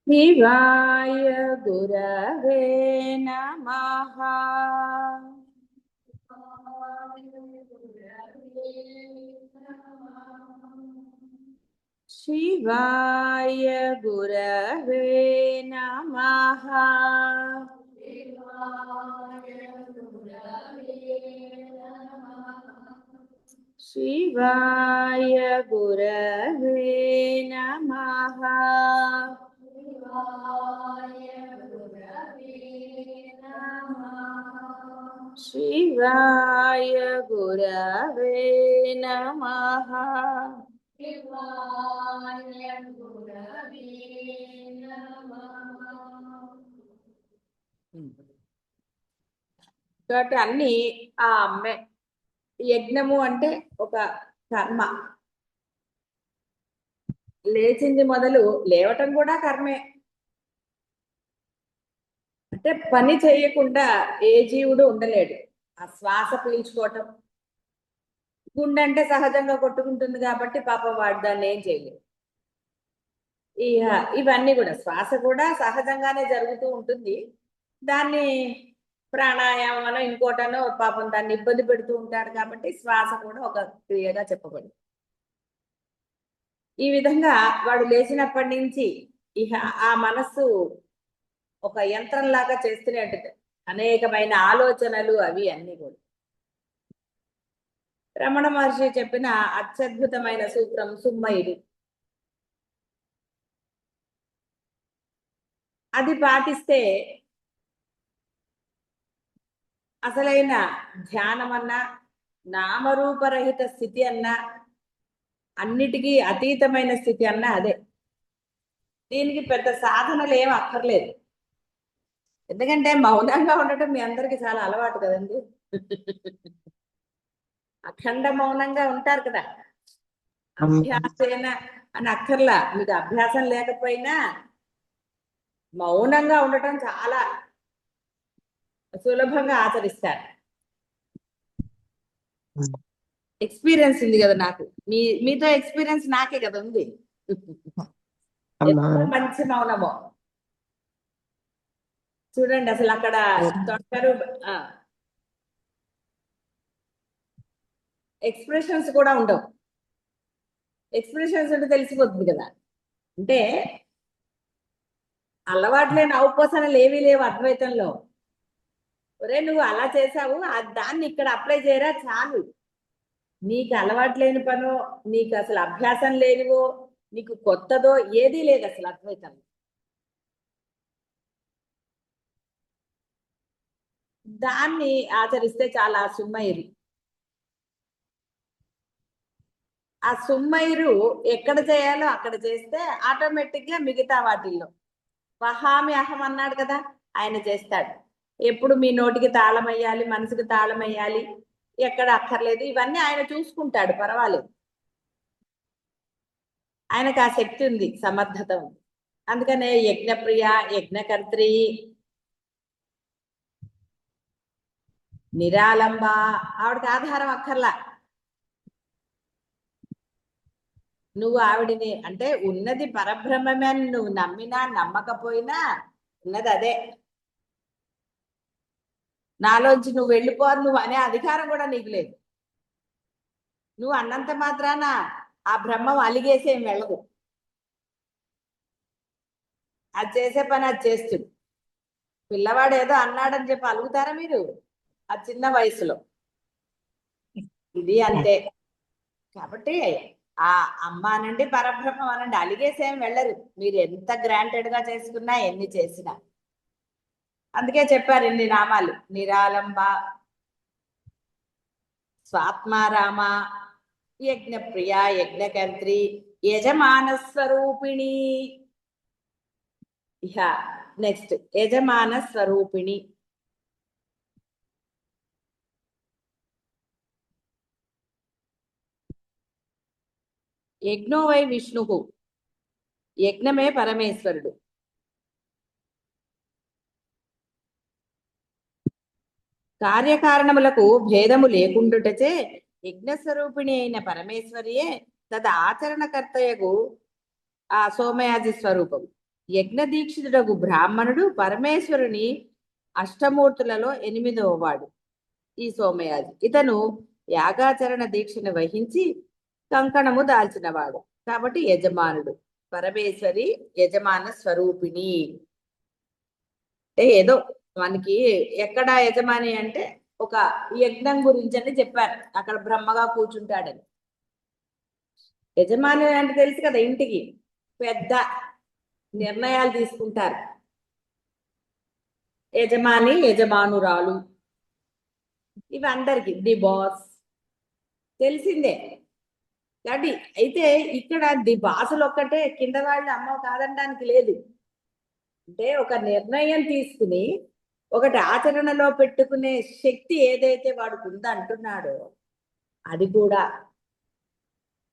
శివాయ గురవే నమః. శివాయ గురవే నమః. శివాయ గురవే నమః. శివాయ గురవే నమః. కాబట్టి అన్ని ఆ అమ్మే. యజ్ఞము అంటే ఒక కర్మ. లేచింది మొదలు లేవటం కూడా కర్మే. అంటే పని చేయకుండా ఏ జీవుడు ఉండలేడు. ఆ శ్వాస పీల్చుకోవటం, గుండె అంటే సహజంగా కొట్టుకుంటుంది కాబట్టి పాపం వాడు దాన్ని ఏం చేయలేదు. ఇవన్నీ కూడా శ్వాస కూడా సహజంగానే జరుగుతూ ఉంటుంది. దాన్ని ప్రాణాయామం ఇంకోటనో పాపం దాన్ని ఇబ్బంది పెడుతూ ఉంటాడు కాబట్టి శ్వాస కూడా ఒక క్రియగా చెప్పబడింది. ఈ విధంగా వాడు లేచినప్పటి నుంచి ఆ మనస్సు ఒక యంత్రంలాగా చేస్తూనే ఉంటుంది. అనేకమైన ఆలోచనలు అవి అన్ని కూడా. రమణ మహర్షి చెప్పిన అత్యద్భుతమైన సూత్రం సుమ్మయిది. అది పాటిస్తే అసలైన ధ్యానం అన్నా, నామరూపరహిత స్థితి అన్నా, అన్నిటికీ అతీతమైన స్థితి అన్నా అదే. దీనికి పెద్ద సాధనలు ఏం అక్కర్లేదు. ఎందుకంటే మౌనంగా ఉండటం మీ అందరికి చాలా అలవాటు కదండి. అఖండ మౌనంగా ఉంటారు కదా. అభ్యాసేన అని అక్కర్లా. మీకు అభ్యాసం లేకపోయినా మౌనంగా ఉండటం చాలా సులభంగా ఆచరిస్తారు. ఎక్స్పీరియన్స్ ఉంది కదా నాకు. మీతో ఎక్స్పీరియన్స్ నాకే కదా ఉంది. ఎంత మంచి మౌనమో చూడండి. అసలు అక్కడ తొందరు ఎక్స్ప్రెషన్స్ కూడా ఉండవు. ఎక్స్ప్రెషన్స్ అంటే తెలిసిపోతుంది కదా. అంటే అలవాట్లేని ఔపోసనలు ఏవీ లేవు అద్వైతంలో. ఒరే నువ్వు అలా చేసావు, దాన్ని ఇక్కడ అప్లై చేయరా చాలు. నీకు అలవాట్లేని పనో, నీకు అసలు అభ్యాసం లేనివో, నీకు కొత్తదో ఏదీ లేదు అసలు అద్వైతంలో. దాన్ని ఆచరిస్తే చాలా సుమ్మయిరు. ఆ సుమ్మయిరు ఎక్కడ చేయాలో అక్కడ చేస్తే ఆటోమేటిక్ గా మిగతా వాటిల్లో వహామి అహం అన్నాడు కదా, ఆయన చేస్తాడు. ఎప్పుడు మీ నోటికి తాళం వేయాలి, మనసుకి తాళం వేయాలి, ఎక్కడ అక్కర్లేదు, ఇవన్నీ ఆయన చూసుకుంటాడు, పర్వాలేదు. ఆయనకు ఆ శక్తి ఉంది, సమర్థత ఉంది. అందుకనే యజ్ఞప్రియ, యజ్ఞకర్త్రి, నిరాలంబ, ఆవిడకి ఆధారం అక్కర్లా. నువ్వు ఆవిడిని అంటే ఉన్నది పరబ్రహ్మమే అని నువ్వు నమ్మినా నమ్మకపోయినా ఉన్నది అదే. నాలోంచి నువ్వు వెళ్ళిపోవాలి నువ్వు అనే అధికారం కూడా నీకు లేదు. నువ్వు అన్నంత మాత్రాన ఆ బ్రహ్మం అలిగేసేం వెళ్ళదు. అది చేసే పని అది చేస్తుంది. పిల్లవాడు ఏదో అన్నాడని చెప్పి అలుగుతారా మీరు ఆ చిన్న వయసులో? ఇది అంతే. కాబట్టి ఆ అమ్మ అనండి, పరబ్రహ్మం అనండి, అలిగేసేం వెళ్ళరు మీరు ఎంత గ్రాంటెడ్ గా చేసుకున్నా ఎన్ని చేసినా. అందుకే చెప్పారు ఇన్ని నామాలు: నిరాలంబ, స్వాత్మారామ, యజ్ఞప్రియ, యజ్ఞకర్త్రి, యజమాన స్వరూపిణి. ఇహ నెక్స్ట్ యజమాన స్వరూపిణి. యజ్ఞో వై విష్ణు, యజ్ఞమే పరమేశ్వరుడు. కార్యకారణములకు భేదము లేకుండుటచే యజ్ఞస్వరూపిణి అయిన పరమేశ్వరియే తద ఆచరణకర్తయకు ఆ సోమయాజి స్వరూపం. యజ్ఞ దీక్షితుడగు బ్రాహ్మణుడు పరమేశ్వరుని అష్టమూర్తులలో 8వ వాడు ఈ సోమయాజి. ఇతను యాగాచరణ దీక్షను వహించి కంకణము దాల్చినవాడు కాబట్టి యజమానుడు. పరమేశ్వరి యజమాన స్వరూపిణి అంటే ఏదో మనకి ఎక్కడ యజమాని అంటే ఒక యజ్ఞం గురించి అని చెప్పారు, అక్కడ బ్రహ్మగా కూర్చుంటాడని. యజమాని అంటే తెలుసు కదా, ఇంటికి పెద్ద నిర్ణయాలు తీసుకుంటారు. యజమాని యజమానురాలు ఇవి అందరికి ది బాస్ తెలిసిందే. కాబట్టి అయితే ఇక్కడ ది బాసులు ఒక్కటే, కింద వాళ్ళు అమ్మ కాదనడానికి లేదు. అంటే ఒక నిర్ణయం తీసుకుని ఒకటి ఆచరణలో పెట్టుకునే శక్తి ఏదైతే వాడికి ఉందంటున్నాడో అది కూడా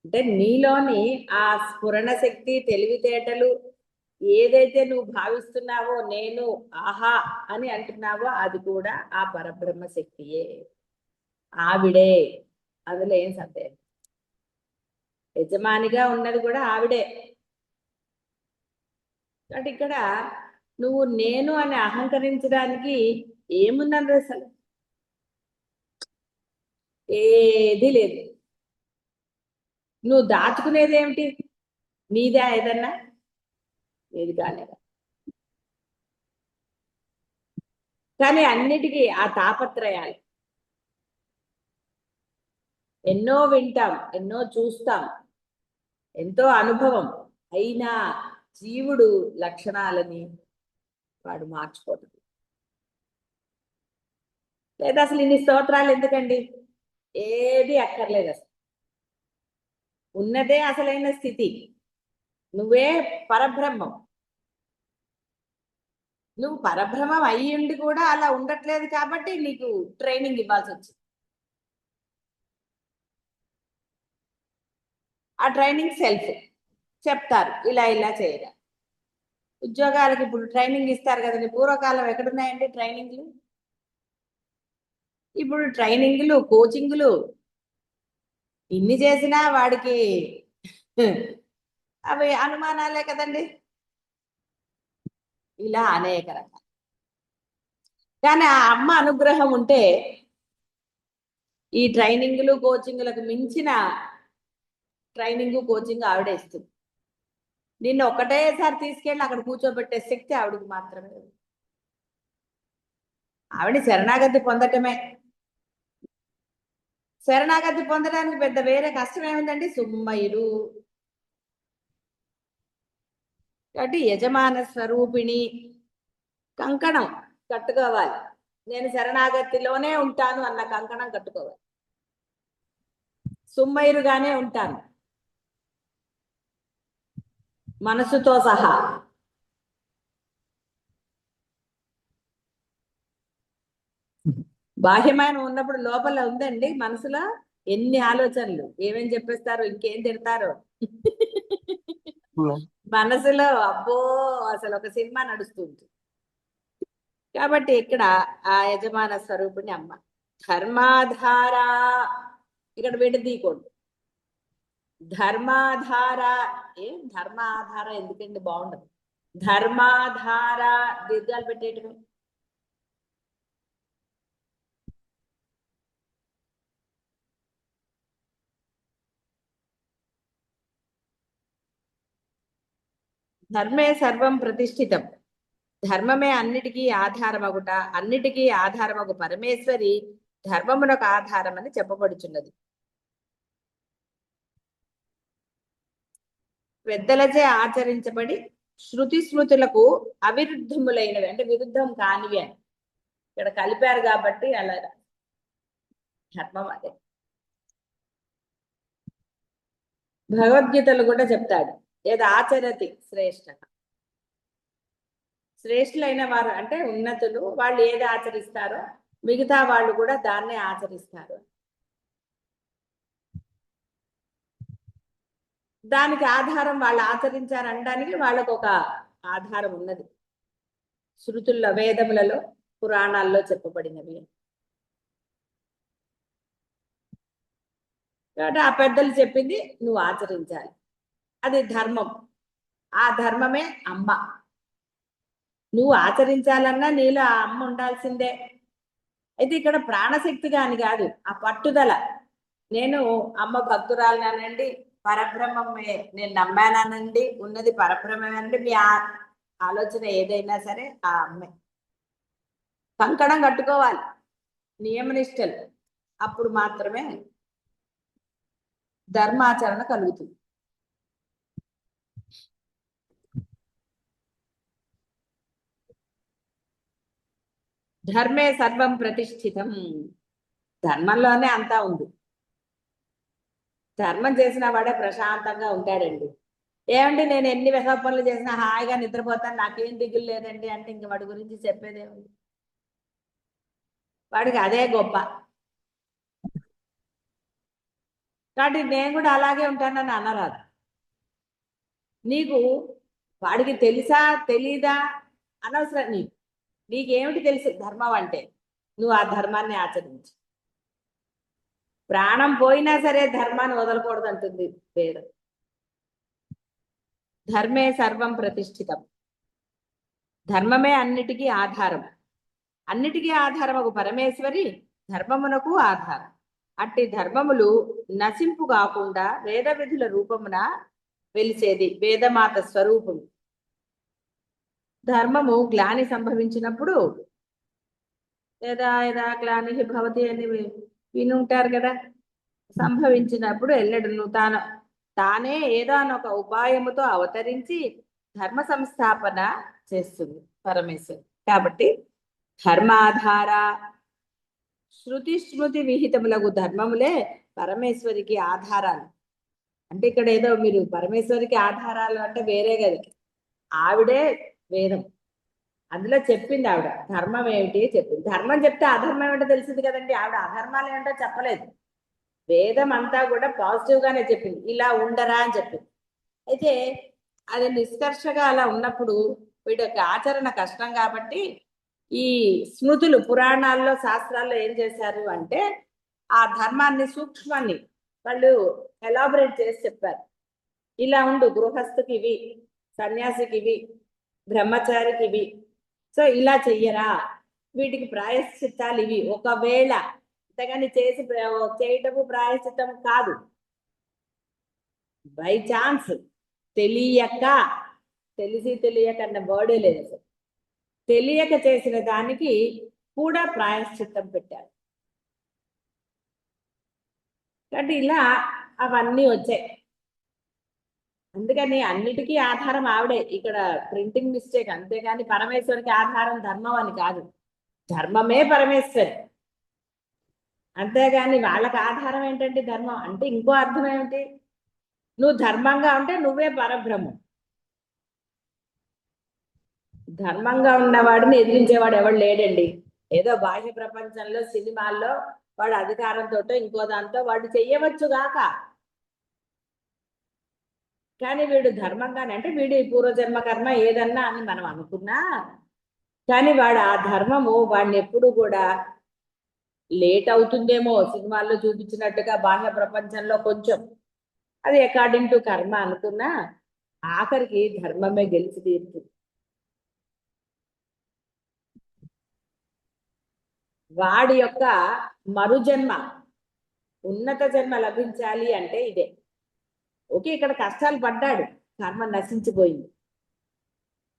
అంటే నీలోని ఆ స్ఫురణ శక్తి తెలివితేటలు ఏదైతే నువ్వు భావిస్తున్నావో నేను ఆహా అని అంటున్నావో అది కూడా ఆ పరబ్రహ్మ శక్తియే, ఆవిడే. అందులో ఏం సందేహం. యజమానిగా ఉన్నది కూడా ఆవిడే. కాబట్టి ఇక్కడ నువ్వు నేను అని అహంకరించడానికి ఏమున్నది అసలు? ఏది లేదు. నువ్వు దాచుకునేది ఏమిటి? నీదే ఏదన్నా? ఏది కాలేదా? కానీ అన్నిటికీ ఆ తాపత్రయాలు ఎన్నో వింటాం, ఎన్నో చూస్తాం, ఎంతో అనుభవం అయినా జీవుడు లక్షణాలని వాడు మార్చుకోవటం లేదా. అసలు ఇన్ని స్తోత్రాలు ఎందుకండి? ఏది అక్కర్లేదు. అసలు ఉన్నదే అసలైన స్థితి. నువ్వే పరబ్రహ్మం. నువ్వు పరబ్రహ్మం అయ్యిండి కూడా అలా ఉండట్లేదు కాబట్టి నీకు ట్రైనింగ్ ఇవ్వాల్సి వచ్చింది. ఆ ట్రైనింగ్ సెల్ఫ్ చెప్తారు, ఇలా ఇలా చేయరా. ఉద్యోగాలకి ఇప్పుడు ట్రైనింగ్ ఇస్తారు కదండి. పూర్వకాలం ఎక్కడున్నాయండి ట్రైనింగ్లు? ఇప్పుడు ట్రైనింగ్లు కోచింగ్లు ఇన్ని చేసినా వాడికి అవి అనుమానాలే కదండి. ఇలా అనేక రకాలు. కానీ ఆ అమ్మ అనుగ్రహం ఉంటే ఈ ట్రైనింగ్లు కోచింగ్లకు మించిన ట్రైనింగ్ కోచింగ్ ఆవిడే ఇస్తుంది. నిన్ను ఒకటేసారి తీసుకెళ్ళి అక్కడ కూర్చోబెట్టే శక్తి ఆవిడకి మాత్రమే. ఆవిడ శరణాగతి పొందటమే. శరణాగతి పొందడానికి పెద్ద వేరే కష్టం ఏముందండి? సుమ్మయుడు. కాబట్టి యజమాన స్వరూపిణి కంకణం కట్టుకోవాలి. నేను శరణాగతిలోనే ఉంటాను అన్న కంకణం కట్టుకోవాలి. సుమ్మయురుగానే ఉంటాను మనసుతో సహా. బాహ్యమైన ఉన్నప్పుడు లోపల ఉందండి మనసులో ఎన్ని ఆలోచనలు, ఏమేం చెప్పేస్తారో, ఇంకేం తిడతారో మనసులో అబ్బో అసలు ఒక సినిమా నడుస్తుంది. కాబట్టి ఇక్కడ ఆ యజమాన స్వరూపిణి అమ్మ. ధర్మాధార ఇక్కడ విడదీయకూడదు. ధర్మాధార ఏం ధర్మాధార ఎందుకండి? బాగుండదు. ధర్మాధార దీర్ఘాలు పెట్టేయటమే. ధర్మే సర్వం ప్రతిష్ఠితం. ధర్మమే అన్నిటికీ ఆధారమగుట, అన్నిటికీ ఆధారమగు పరమేశ్వరి ధర్మమునకు ఆధారం అని చెప్పబడుచున్నది. పెద్దలచే ఆచరించబడి శృతి స్మృతులకు అవిరుద్ధములైనవి అంటే విరుద్ధం కానివి అని ఇక్కడ కలిపారు కాబట్టి అలా ధర్మం అదే. భగవద్గీతలు కూడా చెప్తాడు, ఏది ఆచరతి శ్రేష్ఠ. శ్రేష్ఠులైన వారు అంటే ఉన్నతులు, వాళ్ళు ఏది ఆచరిస్తారో మిగతా వాళ్ళు కూడా దాన్నే ఆచరిస్తారు. దానికి ఆధారం వాళ్ళు ఆచరించారనడానికి వాళ్ళకు ఒక ఆధారం ఉన్నది. శృతుల్లో, వేదములలో, పురాణాల్లో చెప్పబడినవి. కాబట్టి ఆ పెద్దలు చెప్పింది నువ్వు ఆచరించాలి. అది ధర్మం. ఆ ధర్మమే అమ్మ. నువ్వు ఆచరించాలన్నా నీలో ఆ అమ్మ ఉండాల్సిందే. అయితే ఇక్కడ ప్రాణశక్తిగా అని కాదు, ఆ పట్టుదల. నేను అమ్మ భక్తురాలనండి, పరబ్రహ్మమే నేను నమ్మానండి, ఉన్నది పరబ్రహ్మేనండి, మీ ఆలోచన ఏదైనా సరే ఆ అమ్మే. కంకణం కట్టుకోవాలి, నియమనిష్టలు. అప్పుడు మాత్రమే ధర్మాచరణ కలుగుతుంది. ధర్మే సర్వం ప్రతిష్ఠితం. ధర్మంలోనే అంతా ఉంది. ధర్మం చేసిన వాడే ప్రశాంతంగా ఉంటాడండి. ఏమండి నేను ఎన్ని వ్యస పనులు చేసినా హాయిగా నిద్రపోతాను, నాకేం దిగులు లేదండి అంటే ఇంక వాడి గురించి చెప్పేదేముంది? వాడికి అదే గొప్ప. కాబట్టి నేను కూడా అలాగే ఉంటానని అనరాదు. నీకు వాడికి తెలుసా తెలీదా అనవసరం. నీకేమిటి తెలుసు ధర్మం అంటే? నువ్వు ఆ ధర్మాన్ని ఆచరించు. ప్రాణం పోయినా సరే ధర్మాన్ని వదలకూడదు అంటుంది వేదం. ధర్మే సర్వం ప్రతిష్ఠితం. ధర్మమే అన్నిటికీ ఆధారం. అన్నిటికీ ఆధారం ఒక పరమేశ్వరి ధర్మమునకు ఆధారం. అట్టి ధర్మములు నశింపు కాకుండా వేద విధుల రూపమున వెలిసేది వేదమాత స్వరూపము. ధర్మము గ్లాని సంభవించినప్పుడు, లేదా యదా గ్లాని భవతి అని వినుంటారు కదా, సంభవించినప్పుడు ఎల్లడును తానే ఏదో ఒక ఉపాయముతో అవతరించి ధర్మ సంస్థాపన చేస్తుంది పరమేశ్వరి. కాబట్టి ధర్మాధార శృతి స్మృతి విహితములకు ధర్మములే పరమేశ్వరికి ఆధారాలు. అంటే ఇక్కడ ఏదో మీరు పరమేశ్వరికి ఆధారాలు అంటే వేరే కదా, ఆవిడే వేదం. అందులో చెప్పింది ఆవిడ ధర్మం ఏమిటి చెప్పింది. ధర్మం చెప్తే అధర్మం ఏమిటో తెలిసింది కదండి. ఆవిడ అధర్మాలు ఏమిటో చెప్పలేదు. వేదం అంతా కూడా పాజిటివ్ గానే చెప్పింది, ఇలా ఉండరా అని చెప్పింది. అయితే అది నిష్కర్షగా అలా ఉన్నప్పుడు వీటి యొక్క ఆచరణ కష్టం. కాబట్టి ఈ స్మృతులు పురాణాల్లో శాస్త్రాల్లో ఏం చేశారు అంటే ఆ ధర్మాన్ని సూక్ష్మాన్ని వాళ్ళు ఎలాబరేట్ చేసి చెప్పారు. ఇలా ఉండు, గృహస్థుకి ఇవి, సన్యాసికి ఇవి, బ్రహ్మచారికి ఇవి, సో ఇలా చెయ్యరా, వీటికి ప్రాయశ్చిత్తాలు ఇవి. ఒకవేళ అంతగాని చేయటము ప్రాయశ్చిత్తం కాదు, బై ఛాన్స్ తెలియక, తెలిసి తెలియక అన్న వర్డే లేదు అసలు, తెలియక చేసిన దానికి కూడా ప్రాయశ్చిత్తం పెట్టారు. కాబట్టి ఇలా అవన్నీ వచ్చాయి. అందుకని అన్నిటికీ ఆధారం ఆవిడే. ఇక్కడ ప్రింటింగ్ మిస్టేక్, అంతేగాని పరమేశ్వరికి ఆధారం ధర్మం అని కాదు. ధర్మమే పరమేశ్వరి, అంతేగాని వాళ్ళకి ఆధారం ఏంటంటే ధర్మం అంటే ఇంకో అర్థం ఏమిటి? నువ్వు ధర్మంగా ఉంటే నువ్వే పరబ్రహ్మం. ధర్మంగా ఉన్నవాడిని ఎదిరించేవాడు ఎవడు లేడండి. ఏదో బాహ్య ప్రపంచంలో సినిమాల్లో వాడు అధికారంతో ఇంకో దాంతో వాడు చెయ్యవచ్చు గాక, కానీ వీడు ధర్మంగానే అంటే వీడి పూర్వజన్మ కర్మ ఏదన్నా అని మనం అనుకున్నా, కానీ వాడు ఆ ధర్మము వాడిని ఎప్పుడు కూడా లేట్ అవుతుందేమో సినిమాల్లో చూపించినట్టుగా బాహ్య ప్రపంచంలో కొంచెం, అది అకార్డింగ్ టు కర్మ అనుకున్నా ఆఖరికి ధర్మమే గెలిచి తీరుతుంది. వాడి యొక్క మరుజన్మ, ఉన్నత జన్మ లభించాలి అంటే ఇదే. ఓకే, ఇక్కడ కష్టాలు పడ్డాడు, కర్మ నశించిపోయింది,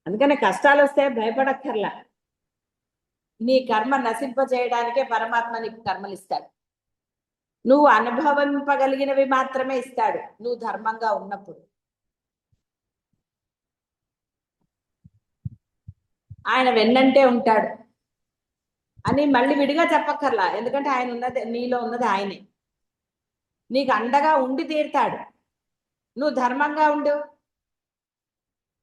అందుకనే కష్టాలు వస్తే భయపడక్కర్లా. నీ కర్మ నశింప చేయడానికే పరమాత్మ నీకు కర్మలు ఇస్తాడు. నువ్వు అనుభవింపగలిగినవి మాత్రమే ఇస్తాడు నువ్వు ధర్మంగా ఉన్నప్పుడు. ఆయన వెన్నంటే ఉంటాడు అని మళ్ళీ విడిగా చెప్పక్కర్లా, ఎందుకంటే ఆయన ఉన్నది, నీలో ఉన్నది ఆయనే. నీకు అండగా ఉండి తీరుతాడు. నువ్వు ధర్మంగా ఉండు,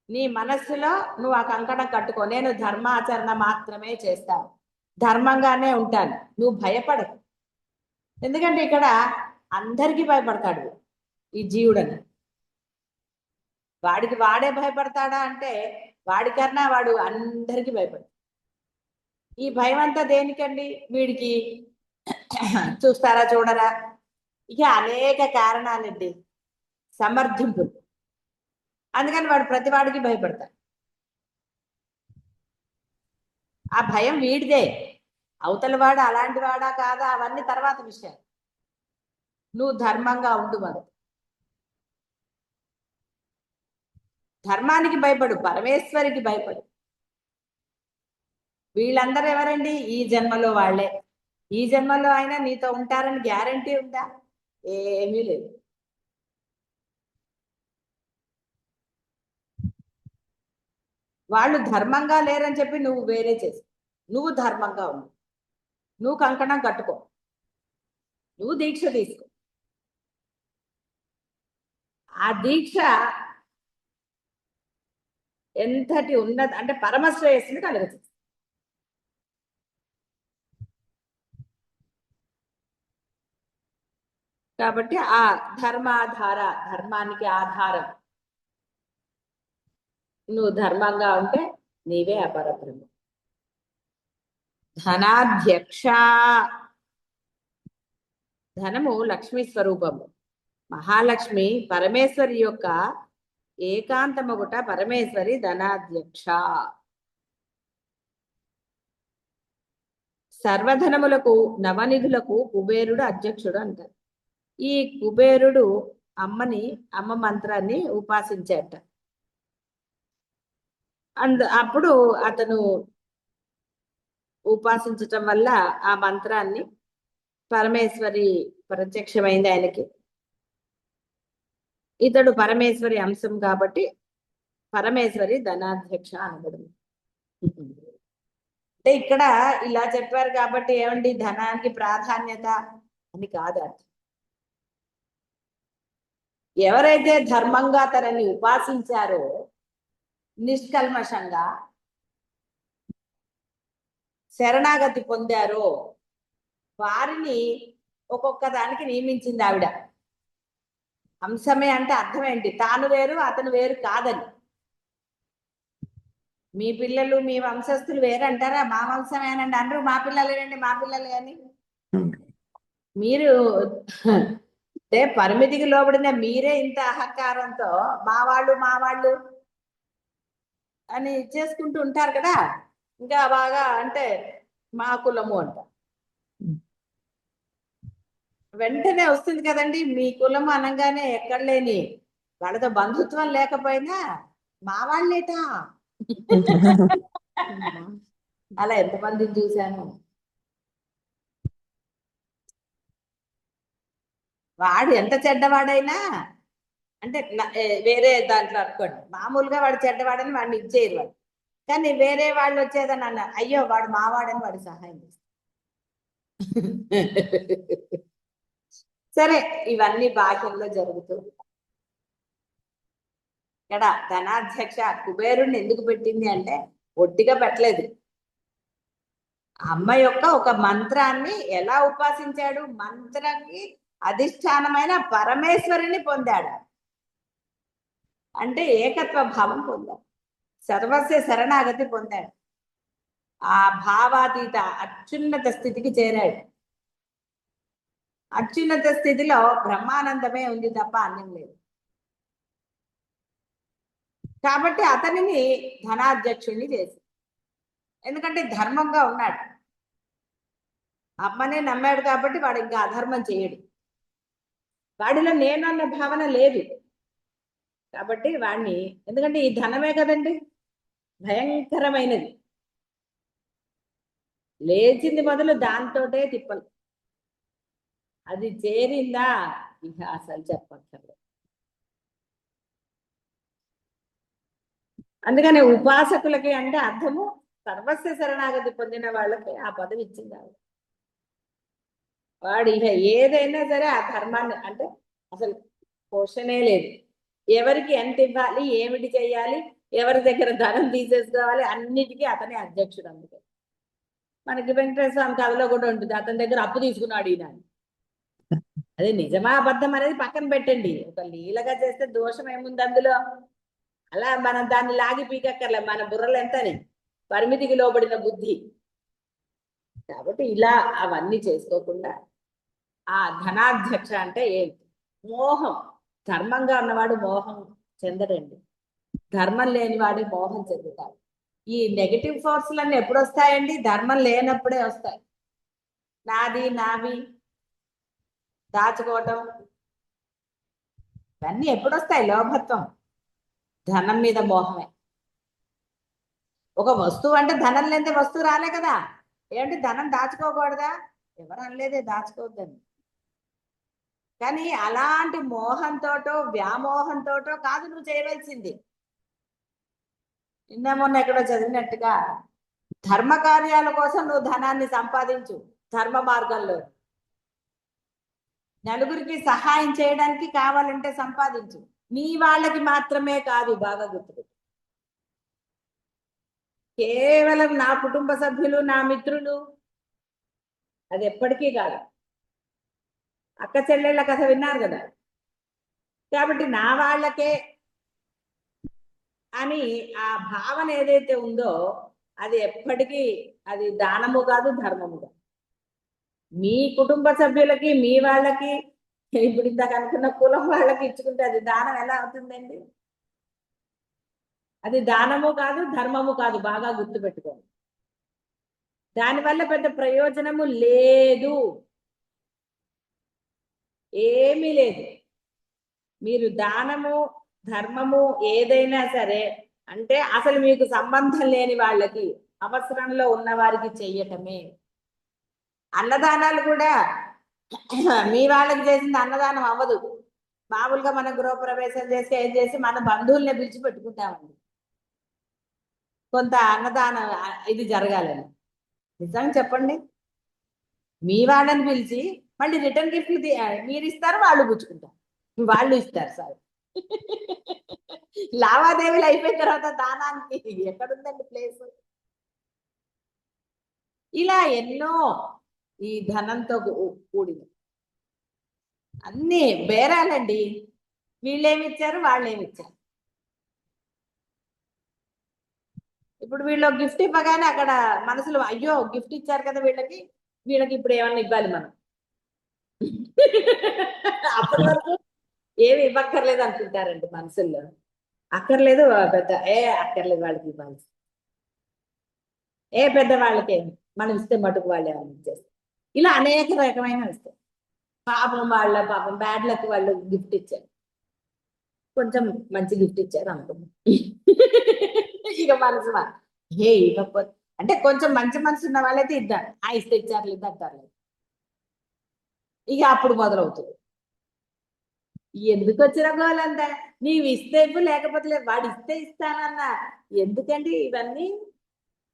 నీ మనస్సులో నువ్వు ఆ కంకణం కట్టుకో, నేను ధర్మాచరణ మాత్రమే చేస్తాను, ధర్మంగానే ఉంటాను, నువ్వు భయపడకు. ఎందుకంటే ఇక్కడ అందరికీ భయపడతాడు ఈ జీవుడని. వాడికి వాడే భయపడతాడా అంటే వాడికన్నా వాడు అందరికీ భయపడతాడు. ఈ భయం అంతా దేనికండి? వీడికి చూస్తారా చూడరా, ఇక అనేక కారణాలండి, సమర్థింపులు. అందుకని వాడు ప్రతి వాడికి భయపడతాడు. ఆ భయం వీడిదే. అవతల వాడు అలాంటి వాడా కాదా అవన్నీ తర్వాత విషయాలు. నువ్వు ధర్మంగా ఉండు మరి. ధర్మానికి భయపడు, పరమేశ్వరికి భయపడు. వీళ్ళందరూ ఎవరండి? ఈ జన్మలో వాళ్ళే. ఈ జన్మలో అయినా నీతో ఉంటారని గ్యారంటీ ఉందా? ఏమీ లేదు. వాళ్ళు ధర్మంగా లేరని చెప్పి నువ్వు వేరే చేసి, నువ్వు ధర్మంగా ఉండు. నువ్వు కంకణం కట్టుకో, నువ్వు దీక్ష తీసుకో. ఆ దీక్ష ఎంతటి ఉన్నది అంటే పరమశ్రేయస్సుని కలుగుతుంది. కాబట్టి ఆ ధర్మాధార, ధర్మానికి ఆధారం నువ్వు ధర్మంగా ఉంటే నీవే అపరబ్రహ్మ. ధనాధ్యక్ష, ధనము లక్ష్మీ స్వరూపము. మహాలక్ష్మి పరమేశ్వరి యొక్క ఏకాంతమగుట పరమేశ్వరి ధనాధ్యక్ష. సర్వధనములకు నవనిధులకు కుబేరుడు అధ్యక్షుడు అంటారు. ఈ కుబేరుడు అమ్మ మంత్రాన్ని ఉపాసించాట. అప్పుడు అతను ఉపాసించటం వల్ల ఆ మంత్రాన్ని పరమేశ్వరి ప్రత్యక్షమైంది ఆయనకి. ఇతడు పరమేశ్వరి అంశం కాబట్టి పరమేశ్వరి ధనాధ్యక్ష అనబడింది. అంటే ఇక్కడ ఇలా చెప్పారు కాబట్టి ఏమండి ధనానికి ప్రాధాన్యత అని కాదు అర్థం. ఎవరైతే ధర్మంగా తనని ఉపాసించారో, నిష్కల్మషంగా శరణాగతి పొందారో వారిని ఒక్కొక్క దానికి నియమించింది ఆవిడ. అంశమే అంటే అర్థం ఏంటి? తాను వేరు అతను వేరు కాదని. మీ పిల్లలు మీ వంశస్థులు వేరు అంటారా? మా వంశమేనండి అందరూ మా పిల్లలేనండి మా పిల్లలే అని. మీరు అంటే పరిమితికి లోబడిన మీరే ఇంత అహంకారంతో మా వాళ్ళు అని చేసుకుంటూ ఉంటారు కదా. ఇంకా బాగా అంటే మా కులము అంట వెంటనే వస్తుంది కదండి. మీ కులం అనగానే ఎక్కడ లేని వాళ్ళతో బంధుత్వం లేకపోయినా మా వాళ్ళేటా అలా ఎంతమందిని చూశాను. వాడు ఎంత చెడ్డవాడైనా అంటే వేరే దాంట్లో అనుకోండి, మామూలుగా వాడు చెడ్డవాడని వాడిని ఇచ్చేయరు వాడు. కానీ వేరే వాళ్ళు వచ్చేదని అన్నారు, అయ్యో వాడు మావాడని వాడు సహాయం చేస్తారు. సరే, ఇవన్నీ బాహ్యంలో జరుగుతూ. ఇక్కడ ధనాధ్యక్ష కుబేరుణ్ణి ఎందుకు పెట్టింది అంటే ఒట్టిగా పెట్టలేదు. అమ్మ యొక్క ఒక మంత్రాన్ని ఎలా ఉపాసించాడు? మంత్రానికి అధిష్టానమైన పరమేశ్వరిని పొందాడు. అంటే ఏకత్వ భావం పొందాడు, సర్వస్వ శరణాగతి పొందాడు, ఆ భావాతీత అత్యున్నత స్థితికి చేరాడు. అత్యున్నత స్థితిలో బ్రహ్మానందమే ఉంది తప్ప అన్నం లేదు. కాబట్టి అతనిని ధనాధ్యక్షుణ్ణి చేసి, ఎందుకంటే ధర్మంగా ఉన్నాడు. అమ్మనే నమ్మాడు కాబట్టి వాడు ఇంకా అధర్మం చేయడు. వాడిలో నేను అన్న భావన లేదు కాబట్టి వాడిని, ఎందుకంటే ఈ ధనమే కదండి భయంకరమైనది. లేచింది మొదలు దాంతోటే తిప్పలు. అది చేరిందా ఇక అసలు చెప్పక్కర్లేదు. అందుకని ఉపాసకులకి అంటే అర్థము సర్వస్వ శరణాగతి పొందిన వాళ్ళకి ఆ పదవి ఇచ్చింది. వాడు ఇక ఏదైనా సరే ఆ ధర్మాన్ని అంటే అసలు క్వశ్చనే లేదు. ఎవరికి ఎంత ఇవ్వాలి, ఏమిటి చేయాలి, ఎవరి దగ్గర ధనం తీసేసుకోవాలి, అన్నిటికీ అతనే అధ్యక్షుడు. అందుకే మనకి వెంకటేశ్వర స్వామి కథలో కూడా ఉంటుంది, అతని దగ్గర అప్పు తీసుకున్నాడు ఈయన. అదే నిజమా అబద్ధం అనేది పక్కన పెట్టండి. ఒక లీలగా చేస్తే దోషం ఏముంది అందులో? అలా మనం దాన్ని లాగి పీకక్కర్లే, మన బుర్రలు ఎంతని పరిమితికి లోబడిన బుద్ధి. కాబట్టి ఇలా అవన్నీ చేసుకోకుండా ఆ ధనాధ్యక్ష అంటే ఏంటి? మోహం. ధర్మంగా ఉన్నవాడు మోహం చెందడండి, ధర్మం లేనివాడు మోహం చెందుతాడు. ఈ నెగటివ్ ఫోర్స్లన్నీ ఎప్పుడు వస్తాయండి? ధర్మం లేనప్పుడే వస్తాయి. నాది నావి దాచుకోవటం ఇవన్నీ ఎప్పుడు వస్తాయి? లోభత్వం, ధనం మీద మోహమే. ఒక వస్తువు అంటే ధనం లేదే వస్తువు రాలే కదా. ఏంటి ధనం దాచుకోకూడదా? ఎవరు అనలేదే దాచుకోవద్దని. కానీ అలాంటి మోహంతోటో వ్యామోహంతోటో కాదు నువ్వు చేయవలసింది. నిన్న మొన్న ఎక్కడో చదివినట్టుగా ధర్మ కార్యాల కోసం నువ్వు ధనాన్ని సంపాదించు. ధర్మ మార్గంలో నలుగురికి సహాయం చేయడానికి కావాలంటే సంపాదించు. నీ వాళ్ళకి మాత్రమే కాదు, బాగా గుర్తుపెట్టు. కేవలం నా కుటుంబ సభ్యులు, నా మిత్రులు, అది ఎప్పటికీ కాదు. అక్క చెల్లెళ్ళ కథ విన్నారు కదా. కాబట్టి నా వాళ్ళకే అని ఆ భావన ఏదైతే ఉందో అది ఎప్పటికీ అది దానము కాదు, ధర్మము కాదు. మీ కుటుంబ సభ్యులకి, మీ వాళ్ళకి, ఇప్పుడు ఇందాక అనుకున్న కులం వాళ్ళకి ఇచ్చుకుంటే అది దానం ఎలా అవుతుందండి? అది దానము కాదు, ధర్మము కాదు, బాగా గుర్తుపెట్టుకోండి. దానివల్ల పెద్ద ప్రయోజనము లేదు, ఏమీ లేదు. మీరు దానము ధర్మము ఏదైనా సరే అంటే అసలు మీకు సంబంధం లేని వాళ్ళకి, అవసరంలో ఉన్న వారికి చెయ్యటమే. అన్నదానాలు కూడా మీ వాళ్ళకి చేసింది అన్నదానం అవ్వదు. మామూలుగా మనం గృహప్రవేశం చేసి ఏం చేసి మన బంధువుల్ని పిలిచి పెట్టుకుంటామండి కొంత అన్నదానం ఇది జరగాలని. నిజంగా చెప్పండి, మీ వాళ్ళని పిలిచి మళ్ళీ రిటర్న్ గిఫ్ట్ మీరు ఇస్తారు, వాళ్ళు పుచ్చుకుంటారు, వాళ్ళు ఇస్తారు. సార్ లావాదేవీలు అయిపోయిన తర్వాత దానానికి ఎక్కడుందండి ప్లేస్? ఇలా ఎన్నో ఈ ధనంతో కూడింది అన్ని బేరాలండి. వీళ్ళేమిచ్చారు, వాళ్ళేమిచ్చారు. ఇప్పుడు వీళ్ళు గిఫ్ట్ ఇవ్వగానే అక్కడ మనసులో అయ్యో గిఫ్ట్ ఇచ్చారు కదా వీళ్ళకి, వీళ్ళకి ఇప్పుడు ఏమన్నా ఇవ్వాలి మనం. అప్పటి వరకు ఏమి ఇవ్వక్కర్లేదు అనుకుంటారండి మనసుల్లో. అక్కర్లేదు పెద్ద అక్కర్లేదు వాళ్ళకి ఇవ్వాలి, పెద్ద వాళ్ళకి మనం ఇస్తే మటుకు వాళ్ళు ఏమన్నా ఇచ్చేస్తారు. ఇలా అనేక రకమైన ఇస్తారు. పాపం బ్యాడ్ లక్ వాళ్ళు గిఫ్ట్ ఇచ్చారు, కొంచెం మంచి గిఫ్ట్ ఇచ్చారు అనుకున్నాం. ఇక మనసు ఇవ్వకపోతే అంటే కొంచెం మంచి మనసు ఉన్న వాళ్ళైతే ఇద్దారు, ఇస్తే ఇచ్చారు ఇద్దంటారు. ఇక అప్పుడు మొదలవుతుంది ఎందుకు వచ్చిన గోలంతా. నీవు ఇస్తే లేకపోతే లేదు, వాడు ఇస్తే ఇస్తానన్నా. ఎందుకండి ఇవన్నీ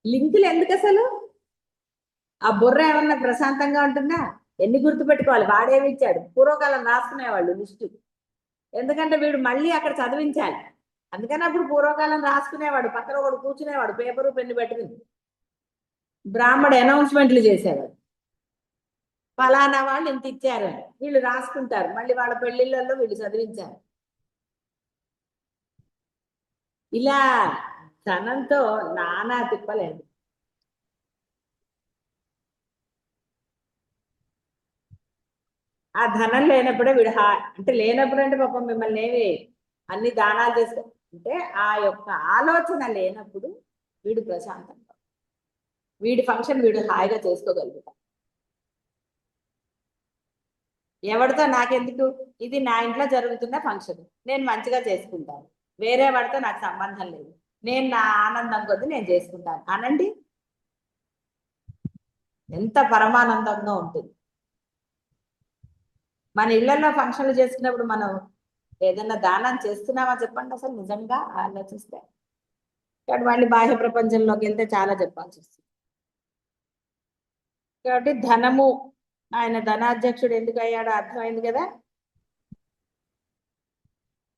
లింకులు? ఎందుకు అసలు? ఆ బుర్ర ఏమన్నా ప్రశాంతంగా ఉంటుందా? ఎన్ని గుర్తుపెట్టుకోవాలి, వాడేమి ఇచ్చాడు. పూర్వకాలం రాసుకునేవాళ్ళు లిస్టు, ఎందుకంటే వీడు మళ్ళీ అక్కడ చదివించాలి. అందుకని అప్పుడు పూర్వకాలం రాసుకునేవాడు, పక్కన ఒకడు కూర్చునేవాడు పేపరు పెన్ను పెట్టుకుని. బ్రాహ్మడు అనౌన్స్మెంట్లు చేసేవాడు, ఫలానా వాళ్ళు ఇంత ఇచ్చారు, వీళ్ళు రాసుకుంటారు, మళ్ళీ వాళ్ళ పెళ్లిళ్ళల్లో వీళ్ళు చదివించారు. ఇలా ధనంతో నానా తిప్పలేదు. ఆ ధనం లేనప్పుడే వీడు అంటే లేనప్పుడు అంటే పాపం మిమ్మల్ని ఏమి అన్ని దానాలు చేసుకో అంటే ఆ యొక్క ఆలోచన లేనప్పుడు వీడు ప్రశాంతంగా, వీడి ఫంక్షన్ వీడు హాయిగా చేసుకోగలుగుతాడు. ఎవరితో నాకెందుకు, ఇది నా ఇంట్లో జరుగుతున్న ఫంక్షన్, నేను మంచిగా చేసుకుంటాను, వేరే వాడితో నాకు సంబంధం లేదు, నేను నా ఆనందం కొద్ది నేను చేసుకుంటాను అనండి, ఎంత పరమానందంగా ఉంటుంది. మన ఇళ్లలో ఫంక్షన్లు చేసుకున్నప్పుడు మనం ఏదైనా దానం చేస్తున్నామా చెప్పండి అసలు, నిజంగా ఆలోచిస్తే. కాబట్టి మళ్ళీ బాహ్య ప్రపంచంలోకి వెళ్తే చాలా చెప్పాల్సి వస్తుంది. కాబట్టి ధనము, ఆయన ధనాధ్యక్షుడు ఎందుకు అయ్యాడో అర్థమైంది కదా.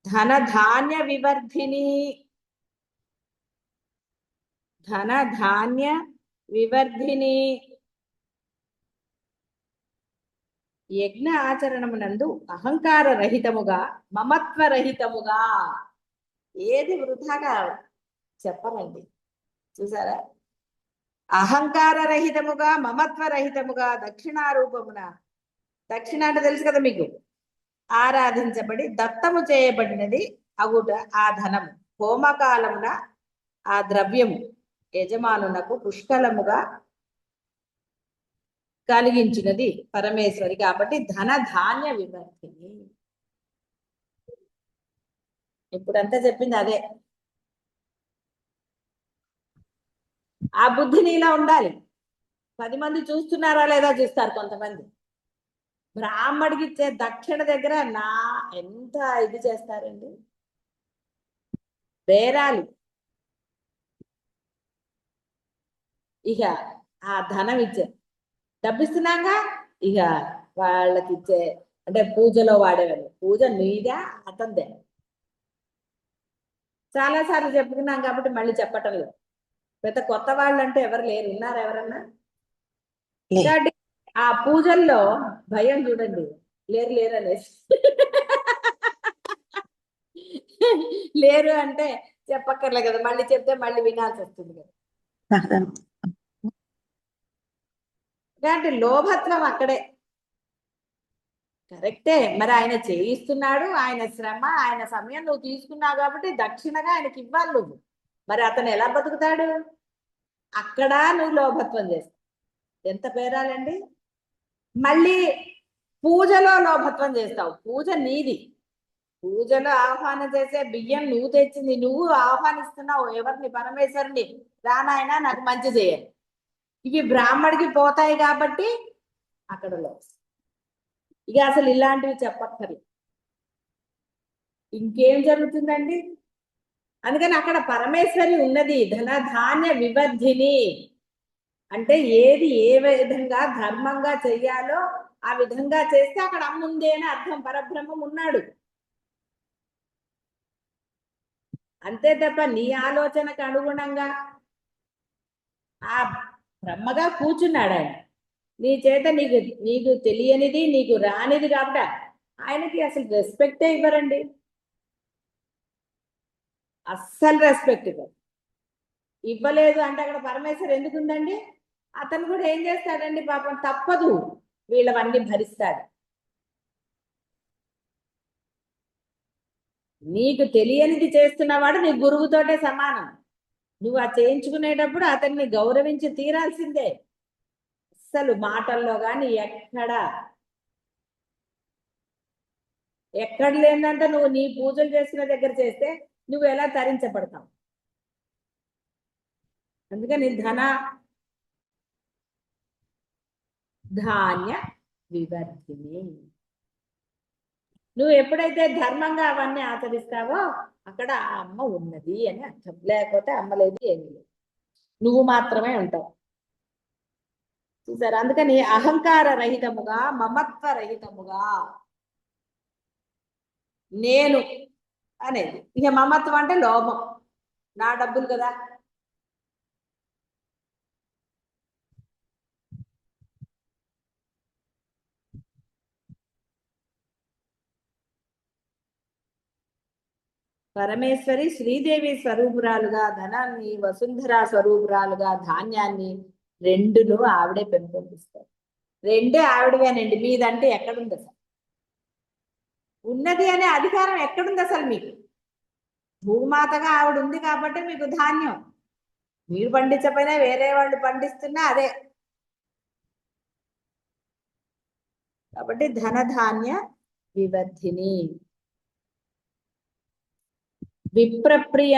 ధన ధాన్య వివర్ధిని, ధన ధాన్య వివర్ధిని యజ్ఞ ఆచరణమునందు అహంకార రహితముగా, మమత్వ రహితముగా, ఏది వృధాగా చెప్పరండి. చూసారా? అహంకార రహితముగా, మమత్వ రహితముగా, దక్షిణారూపమున, దక్షిణ అంటే తెలుసు కదా మీకు, ఆరాధించబడి దత్తము చేయబడినది అగుట ఆ ధనము, హోమకాలమున ఆ ద్రవ్యము యజమానునకు పుష్కలముగా కలిగించినది పరమేశ్వరి. కాబట్టి ధన ధాన్య వివర్ధిని. ఇప్పుడంతా చెప్పింది అదే. ఆ బుద్ధి నీలా ఉండాలి. 10 మంది చూస్తున్నారా లేదా చూస్తారు కొంతమంది. బ్రాహ్మడికి ఇచ్చే దక్షిణ దగ్గర ఎంత ఇది చేస్తారండి, బేరాలు. ఇక ఆ ధనం ఇచ్చే డబ్బిస్తున్నాగా, ఇక వాళ్ళకి ఇచ్చే అంటే పూజలో వాడేవాళ్ళు, పూజ నీదా అతందే. చాలా సార్లు చెప్పుకున్నాం కాబట్టి మళ్ళీ చెప్పటం లేదు. పెద్ద కొత్త వాళ్ళు అంటే ఎవరు లేరు, ఉన్నారు ఎవరన్నా? కాబట్టి ఆ పూజల్లో భయం చూడండి, లేరు లేరు అనేసి. లేరు అంటే చెప్పక్కర్లే కదా, మళ్ళీ చెప్తే మళ్ళీ వినాల్సి వస్తుంది కదా. కాబట్టి లోభత్వం అక్కడే. కరెక్టే, మరి ఆయన చేయిస్తున్నాడు, ఆయన శ్రమ ఆయన సమయం నువ్వు తీసుకున్నావు కాబట్టి దక్షిణగా ఆయనకి ఇవ్వాలి నువ్వు. మరి అతను ఎలా బతుకుతాడు? అక్కడ నువ్వు లోభత్వం చేస్తావు. ఎంత పేరాలండి. మళ్ళీ పూజలో లోభత్వం చేస్తావు. పూజ నీది, పూజలో ఆహ్వానం చేసే బియ్యం నువ్వు తెచ్చింది, నువ్వు ఆహ్వానిస్తున్నావు ఎవరిని? పరమేశ్వరుని. రానాయన నాకు మంచి చేయాలి. ఇవి బ్రాహ్మడికి పోతాయి కాబట్టి అక్కడ లోభం. ఇక అసలు ఇలాంటివి చెప్పక్కర్లేదు. ఇంకేం జరుగుతుందండి? అందుకని అక్కడ పరమేశ్వరి ఉన్నది. ధన ధాన్య వివర్ధిని అంటే ఏది ఏ విధంగా ధర్మంగా చెయ్యాలో ఆ విధంగా చేస్తే అక్కడ అమ్ముంది అని అర్థం. పరబ్రహ్మం ఉన్నాడు అంతే తప్ప నీ ఆలోచనకు అనుగుణంగా ఆ బ్రహ్మగా కూర్చున్నాడు ఆయన. నీ చేత నీకు నీకు తెలియనిది నీకు రానిది కాబట్టి ఆయనకి అసలు రెస్పెక్టే ఇవ్వరండి. అస్సలు రెస్పెక్ట్ ఇవ్వలేదు అంటే అక్కడ పరమేశ్వరు ఎందుకు ఉందండి? అతను కూడా ఏం చేస్తాడండి పాపం, తప్పదు, వీళ్ళవన్నీ భరిస్తాడు. నీకు తెలియనిది చేస్తున్నవాడు నీ గురువుతోటే సమానం. నువ్వు ఆ చేయించుకునేటప్పుడు అతన్ని గౌరవించి తీరాల్సిందే. అస్సలు మాటల్లో కానీ ఎక్కడ లేదంటే నువ్వు నీ పూజలు చేసుకునే దగ్గర చేస్తే నువ్వు ఎలా తరించబడతావు? అందుకని ధన ధాన్య వివర్ధిని. నువ్వు ఎప్పుడైతే ధర్మంగా అవన్నీ ఆచరిస్తావో అక్కడ ఆ అమ్మ ఉన్నది అని అర్థం. లేకపోతే అమ్మ లేదు, ఏమీ లేదు, నువ్వు మాత్రమే ఉంటావు. చూసారు? అందుకని అహంకార రహితముగా, మమత్వ రహితముగా నేను అనేది. ఇక మమత్వం అంటే లోభం, నా డబ్బులు కదా. పరమేశ్వరి శ్రీదేవి స్వరూపురాలుగా, ధనాన్ని వసుంధర స్వరూపురాలుగా, ధాన్యాన్ని రెండును ఆవిడే పెంపొందిస్తారు. రెండే ఆవిడవేనండి. మీదంటే ఎక్కడుంది అసలు? ఉన్నది అనే అధికారం ఎక్కడుంది అసలు మీకు? భూమాతగా ఆవిడ ఉంది కాబట్టి మీకు ధాన్యం. మీరు పండించకపోయినా వేరే వాళ్ళు పండిస్తున్నా అదే. కాబట్టి ధనధాన్య వివర్ధిని. విప్రప్రియ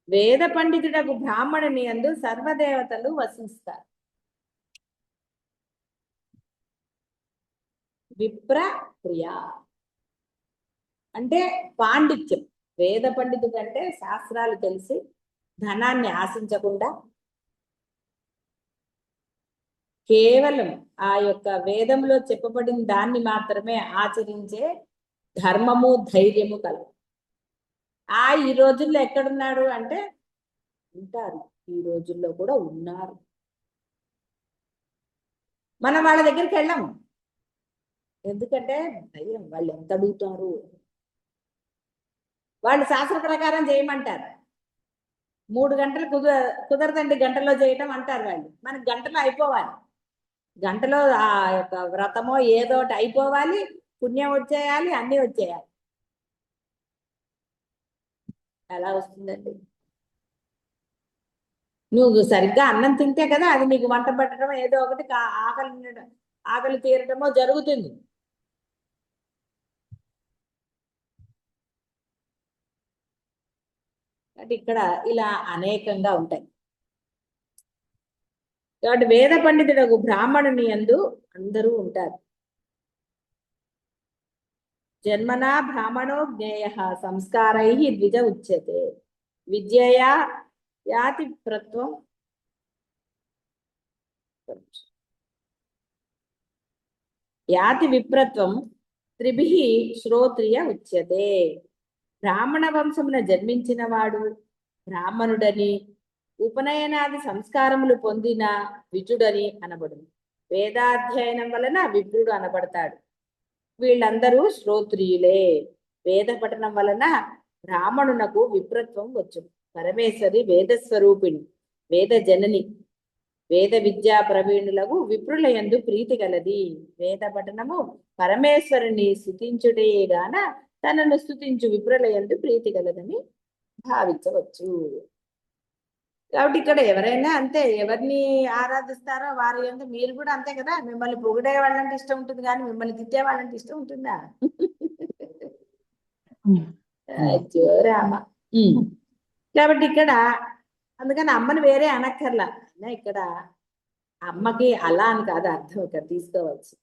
వేద పండితుడకు బ్రాహ్మణుని యందు సర్వదేవతలు వసిస్తారు. విప్రప్రియ అంటే పాండిత్యం. వేద పండితుడు అంటే శాస్త్రాలు తెలిసి ధనాన్ని ఆశించకుండా కేవలం ఆ యొక్క వేదంలో చెప్పబడిన దాన్ని మాత్రమే ఆచరించే ధర్మము ధైర్యము కలవు. ఈ రోజుల్లో ఎక్కడున్నాడు అంటే ఉంటారు, ఈ రోజుల్లో కూడా ఉన్నారు. మనం వాళ్ళ దగ్గరికి వెళ్ళాము ఎందుకంటే భయం, వాళ్ళు ఎంత అడుగుతారు. వాళ్ళు శాస్త్ర ప్రకారం చేయమంటారు. 3 గంటలు కుదరదండి, గంటలో చేయటం అంటారు వాళ్ళు. మనకి గంటలో అయిపోవాలి. గంటలో ఆ యొక్క వ్రతమో ఏదో ఒకటి అయిపోవాలి, పుణ్యం వచ్చేయాలి, అన్నీ వచ్చేయాలి. ఎలా వస్తుందండి? నువ్వు సరిగ్గా అన్నం తింటే కదా అది నీకు వంట పెట్టడం ఏదో ఒకటి ఆకలి తీరటమో జరుగుతుంది. అంటే ఇక్కడ ఇలా అనేకంగా ఉంటాయి. కాబట్టి వేద పండితుడు బ్రాహ్మణుని యందు అందరూ ఉంటారు. జన్మనా బ్రాహ్మణో జ్ఞేయ సంస్కారై ద్విజ ఉచ్యతే విద్యయా యాతి ప్రత్వం యాతి విప్రత్వం త్రిభిః శ్రోత్రియ ఉచ్యతే. బ్రాహ్మణ వంశమున జన్మించిన వాడు బ్రాహ్మణుడని, ఉపనయనాది సంస్కారములు పొందిన విజుడని అనబడును. వేదాధ్యయనం వలన విప్రుడు అనబడతాడు. వీళ్ళందరూ శ్రోత్రియులే. వేద పఠనం వలన బ్రాహ్మణునకు విప్రత్వం వచ్చు. పరమేశ్వరి వేదస్వరూపిణి, వేద జనని, వేద విద్యా ప్రవీణులకు విప్రులయందు ప్రీతి గలది. వేద పఠనము పరమేశ్వరుని స్తుతించుటేగాన తనను స్తుతించు విప్రులయందు ప్రీతి గలదని భావించవచ్చు. కాబట్టి ఇక్కడ ఎవరైనా అంతే, ఎవరిని ఆరాధిస్తారో వారి యందు మీరు కూడా అంతే కదా. మిమ్మల్ని పొగిడే వాళ్ళంటే ఇష్టం ఉంటుంది, కానీ మిమ్మల్ని తిట్టే వాళ్ళంటే ఇష్టం ఉంటుందా? అయ్యో రామ. కాబట్టి ఇక్కడ అందుకని అమ్మని వేరే అనక్కర్లా. ఇక్కడ అమ్మకి అలా అని కాదు అర్థం ఇక్కడ తీసుకోవచ్చు.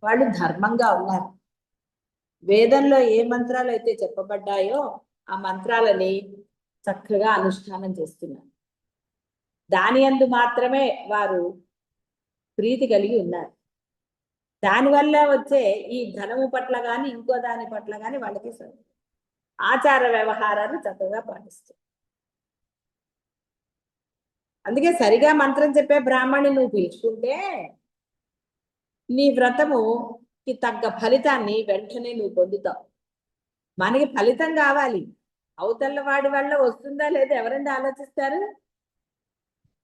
వాళ్ళు ధర్మంగా ఉన్నారు. వేదంలో ఏ మంత్రాలు అయితే చెప్పబడ్డాయో ఆ మంత్రాలని చక్కగా అనుష్ఠానం చేస్తున్నారు. దాని యందు మాత్రమే వారు ప్రీతి కలిగి ఉన్నారు. దానివల్ల వచ్చే ఈ ధనము పట్ల కానీ ఇంకో దాని పట్ల కానీ వాళ్ళకి ఆచార వ్యవహారాలు చక్కగా పాటిస్తారు. అందుకే సరిగా మంత్రం చెప్పే బ్రాహ్మణ్ణి నువ్వు పిలుచుకుంటే నీ వ్రతముకి తగ్గ ఫలితాన్ని వెంటనే నువ్వు పొందుతావు. మనకి ఫలితం కావాలి, అవతల వాడి వల్ల వస్తుందా లేదా ఎవరైనా ఆలోచిస్తారు?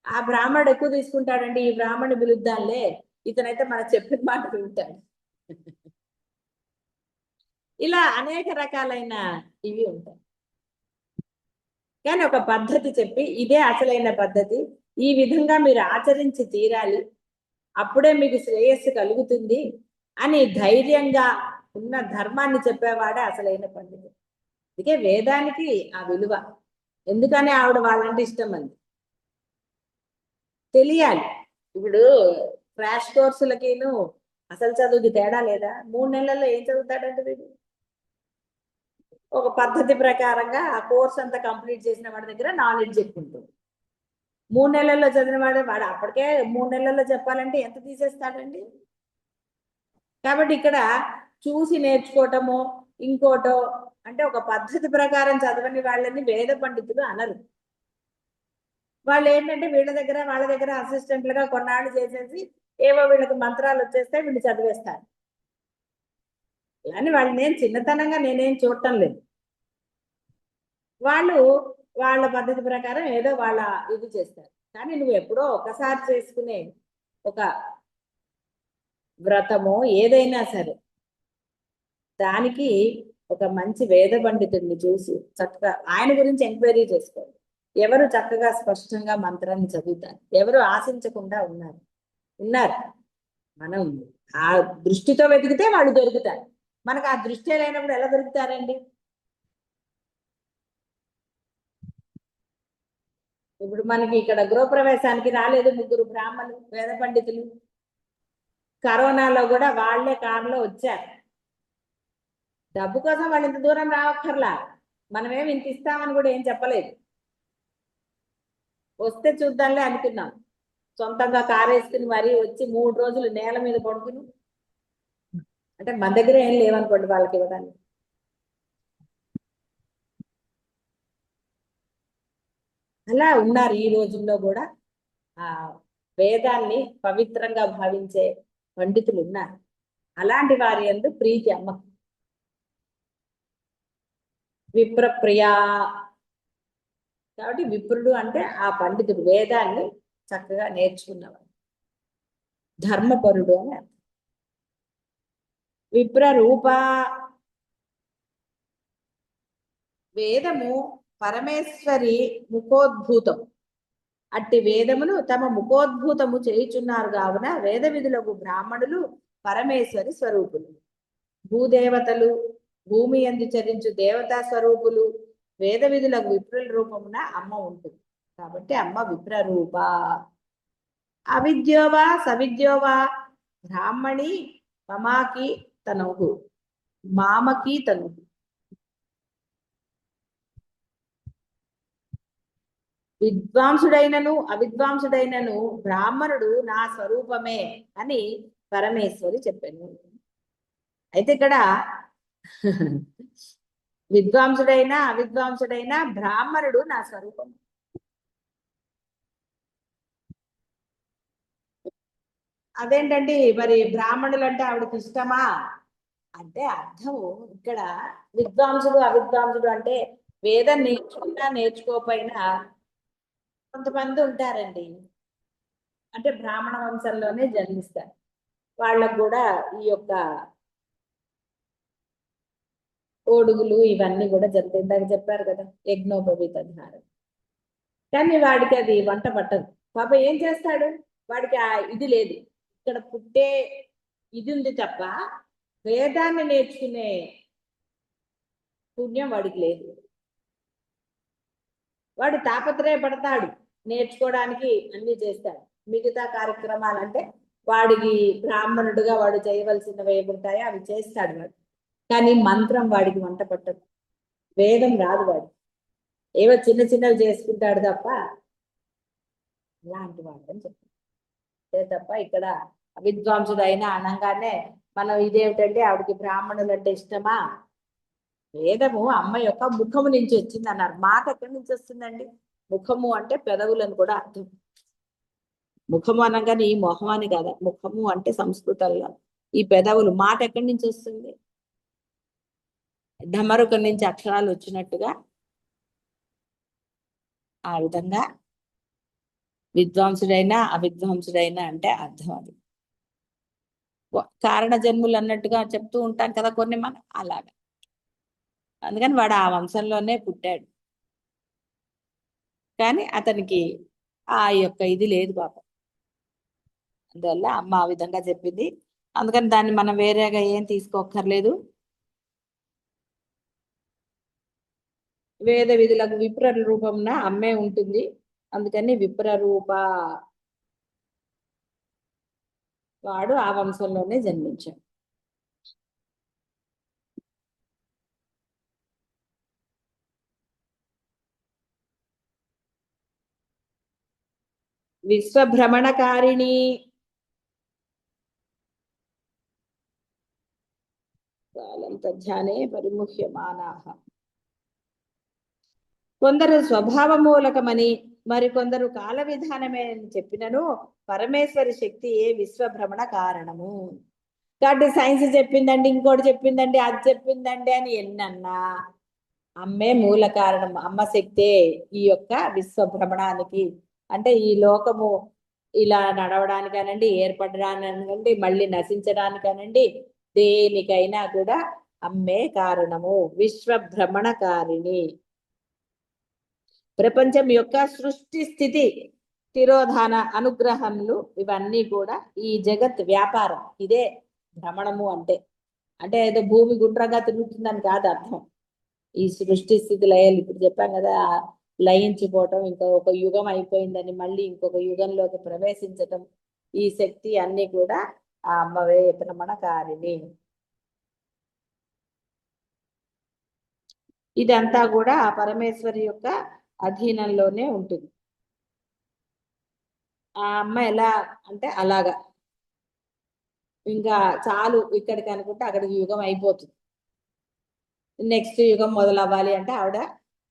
ఆ బ్రాహ్మణుడు ఎక్కువ తీసుకుంటాడండి, ఈ బ్రాహ్మణుడు పిలుద్దాంలే, ఇతనైతే మన చెప్పిన మాట వింటాడు. ఇలా అనేక రకాలైన ఇవి ఉంటాయి. కానీ ఒక పద్ధతి చెప్పి ఇదే అసలైన పద్ధతి, ఈ విధంగా మీరు ఆచరించి తీరాలి, అప్పుడే మీకు శ్రేయస్సు కలుగుతుంది అని ధైర్యంగా ఉన్న ధర్మాన్ని చెప్పేవాడే అసలైన పండితుడు. అందుకే వేదానికి ఆ విలువ. ఎందుకని ఆవిడ వాళ్ళంటే ఇష్టం అంది తెలియాలి. ఇప్పుడు క్రాష్ కోర్సులకిను అసలు చదువుకి తేడా లేదా? 3 నెలల్లో ఏం చదువుతాడంటే వీడు ఒక పద్ధతి ప్రకారంగా ఆ కోర్స్ అంతా కంప్లీట్ చేసిన వాడి దగ్గర నాలెడ్జ్ ఎక్కువ ఉంటుంది. 3 నెలల్లో చదివిన వాడు అప్పటికే 3 నెలల్లో చెప్పాలంటే ఎంత తీసేస్తాడండి? కాబట్టి ఇక్కడ చూసి నేర్చుకోవటమో ఇంకోటో అంటే ఒక పద్ధతి ప్రకారం చదవని వాళ్ళని వేద పండితులు అనరు. వాళ్ళు ఏంటంటే వీళ్ళ దగ్గర వాళ్ళ దగ్గర అసిస్టెంట్లుగా కొన్నాళ్ళు చేసేసి ఏవో వీళ్ళకి మంత్రాలు వచ్చేస్తే వీళ్ళు చదివేస్తారు. అని వాళ్ళు నేను చిన్నతనంగా నేనేం చూడటం లేదు. వాళ్ళు వాళ్ళ పద్ధతి ప్రకారం ఏదో వాళ్ళ ఇది చేస్తారు. కానీ నువ్వు ఎప్పుడో ఒకసారి చేసుకునే ఒక వ్రతమో ఏదైనా సరే దానికి ఒక మంచి వేద పండితుడిని చూసి చక్కగా ఆయన గురించి ఎంక్వైరీ చేసుకోండి. ఎవరు చక్కగా స్పష్టంగా మంత్రాన్ని చదువుతారు, ఎవరు ఆశించకుండా ఉన్నారు. మనం ఆ దృష్టితో వెతికితే వాళ్ళు దొరుకుతారు. మనకు ఆ దృష్టి లేనప్పుడు ఎలా దొరుకుతారండి? ఇప్పుడు మనకి ఇక్కడ గృహప్రవేశానికి రాలేదు 3 బ్రాహ్మణులు వేద పండితులు. కరోనాలో కూడా వాళ్లే కారులో వచ్చారు. డబ్బు కోసం వాళ్ళు ఇంత దూరం రావక్కర్లా, మనమేమి ఇంత ఇస్తామని కూడా ఏం చెప్పలేదు. వస్తే చూద్దాంలే అనుకున్నాం. సొంతంగా కారు వేసుకుని మరీ వచ్చి 3 రోజులు నేల మీద పడుకుని, అంటే మన దగ్గర ఏం లేవనుకోండి వాళ్ళకి ఇవ్వడానికి. అలా ఉన్నారు ఈ రోజుల్లో కూడా. ఆ వేదాన్ని పవిత్రంగా భావించే పండితులు ఉన్నారు. అలాంటి వారి యందు ప్రీతి అమ్మ. విప్రప్రియా కాబట్టి విప్రుడు అంటే ఆ పండితుడు, వేదాన్ని చక్కగా నేర్చుకున్నవాడు. ధర్మపరుడు అని అర్థం. విప్రరూప, వేదము పరమేశ్వరి ముఖోద్భూతం. అట్టి వేదమును తమ ముఖోద్భూతము చేయుచున్నారు కావున వేద విధులకు బ్రాహ్మణులు పరమేశ్వరి స్వరూపులు. భూదేవతలు, భూమి యందు చరించు దేవతా స్వరూపులు. వేద విధులకు విప్రుల రూపమున అమ్మ ఉంటుంది. కాబట్టి అమ్మ విప్రరూప. అవిద్యోవా సవిద్యోవా బ్రాహ్మణి మమాకి తనుహు, మామకి తనుహు. విద్వాంసుడైనను అవిద్వాంసుడైనను బ్రాహ్మణుడు నా స్వరూపమే అని పరమేశ్వరి చెప్పాను. అయితే ఇక్కడ విద్వాంసుడైనా అవిద్వాంసుడైనా బ్రాహ్మణుడు నా స్వరూపం. అదేంటండి మరి బ్రాహ్మణులు అంటే ఆవిడకి ఇష్టమా అంటే అర్థం ఇక్కడ విద్వాంసుడు అవిద్వాంసుడు అంటే వేదం నేర్చుకున్నా నేర్చుకోకపోయినా కొంతమంది ఉంటారండి, అంటే బ్రాహ్మణ వంశంలోనే జన్మిస్తారు. వాళ్ళకు కూడా ఈ యొక్క ఓడుగులు ఇవన్నీ కూడా జరుగుతాయి. ఇందాక చెప్పారు కదా యజ్ఞోపవీత ధారణ. కానీ వాడికి అది వంట పట్టదు. పాప ఏం చేస్తాడు, వాడికి ఆ ఇది లేదు. ఇక్కడ పుట్టే ఇది ఉంది తప్ప వేదాన్ని నేర్చుకునే పుణ్యం వాడికి లేదు. వాడు తాపత్రయపడతాడు, నేర్చుకోవడానికి అన్ని చేస్తాడు. మిగతా కార్యక్రమాలు అంటే వాడికి బ్రాహ్మణుడుగా వాడు చేయవలసినవి ఏముంటాయో అవి చేస్తాడు వాడు. కానీ మంత్రం వాడికి వంట పట్టదు, వేదం రాదు వాడు. ఏవో చిన్న చిన్నవి చేసుకుంటాడు తప్ప అలాంటి వాడు అని చెప్పారు. అంతే తప్ప ఇక్కడ అవిద్వాంసుడు అయినా అనగానే మనం ఇదేమిటంటే ఆవిడకి బ్రాహ్మణులు అంటే ఇష్టమా, వేదము అమ్మ యొక్క ముఖము నుంచి వచ్చింది అన్నారు. మాట ఎక్కడి నుంచి వస్తుందండి? ముఖము అంటే పెదవులను కూడా అర్థం. ముఖము అనగానే ఈ మొహం అని కదా, ముఖము అంటే సంస్కృతంలో ఈ పెదవులు. మాట ఎక్కడి నుంచి వస్తుంది? ఢమరుక నుంచి అక్షరాలు వచ్చినట్టుగా ఆ విధంగా విద్వాంసుడైనా అవిద్వాంసుడైనా అంటే అర్థం అది. కారణ జన్ములు అన్నట్టుగా చెప్తూ ఉంటాం కదా కొన్ని మనం, అలాగా. అందుకని వాడు ఆ వంశంలోనే పుట్టాడు. కానీ అతనికి ఆ యొక్క ఇది లేదు పాపం. అందువల్ల అమ్మ ఆ విధంగా చెప్పింది. అందుకని దాన్ని మనం వేరేగా ఏం తీసుకోక్కర్లేదు. వేద విధులకు విప్ర రూపంన అమ్మే ఉంటుంది. అందుకని విప్రరూప, వాడు ఆ వంశంలోనే జన్మించాడు. విశ్వభ్రమణకారిణి, ధ్యానే పరిముహ్యమానాః. కొందరు స్వభావ మూలకమని మరికొందరు కాల విధానమే అని చెప్పినను పరమేశ్వరి శక్తి ఏ విశ్వభ్రమణ కారణము. కాబట్టి సైన్స్ చెప్పిందండి, ఇంకోటి చెప్పిందండి, అది చెప్పిందండి అని ఎన్నన్నా అమ్మే మూల కారణం. అమ్మ శక్తే ఈ యొక్క విశ్వభ్రమణానికి, అంటే ఈ లోకము ఇలా నడవడానికనండి, ఏర్పడడానికనండి, మళ్ళీ నశించడానికనండి, దేనికైనా కూడా అమ్మే కారణము. విశ్వభ్రమణకారిణి. ప్రపంచం యొక్క సృష్టి స్థితి తిరోధాన అనుగ్రహములు ఇవన్నీ కూడా ఈ జగత్ వ్యాపారం. ఇదే భ్రమణము అంటే. అంటే ఏదో భూమి గుండ్రంగా తిరుగుతుందని కాదు అర్థం. ఈ సృష్టి స్థితి లయాలు ఇప్పుడు చెప్పాం కదా, లయించిపోవటం, ఇంకా ఒక యుగం అయిపోయిందని మళ్ళీ ఇంకొక యుగంలోకి ప్రవేశించటం, ఈ శక్తి అన్ని కూడా ఆ అమ్మవే భ్రమణకారిణి. ఇదంతా కూడా ఆ పరమేశ్వరి యొక్క అధీనంలోనే ఉంటుంది. ఆ అమ్మ ఎలా అంటే అలాగా, ఇంకా చాలు ఇక్కడికి అనుకుంటే అక్కడికి యుగం అయిపోతుంది. నెక్స్ట్ యుగం మొదలవ్వాలి అంటే ఆవిడ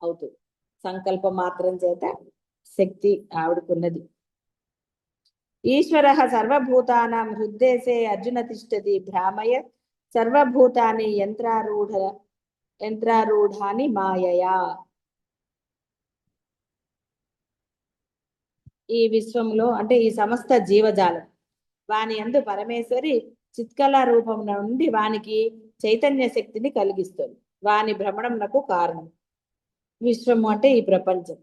అవుతుంది. సంకల్పం మాత్రం చేత శక్తి ఆవిడకున్నది. ఈశ్వర సర్వభూతానాం హృద్దేశే అర్జున తిష్టతి భ్రామయ సర్వభూతాని యంత్రారూఢాని మాయయా. ఈ విశ్వంలో అంటే ఈ సమస్త జీవజాలం వాని యందు పరమేశ్వరి చిత్కళ రూపం నుండి వానికి చైతన్య శక్తిని కలిగిస్తుంది. వాని భ్రమణంనకు కారణం. విశ్వము అంటే ఈ ప్రపంచం.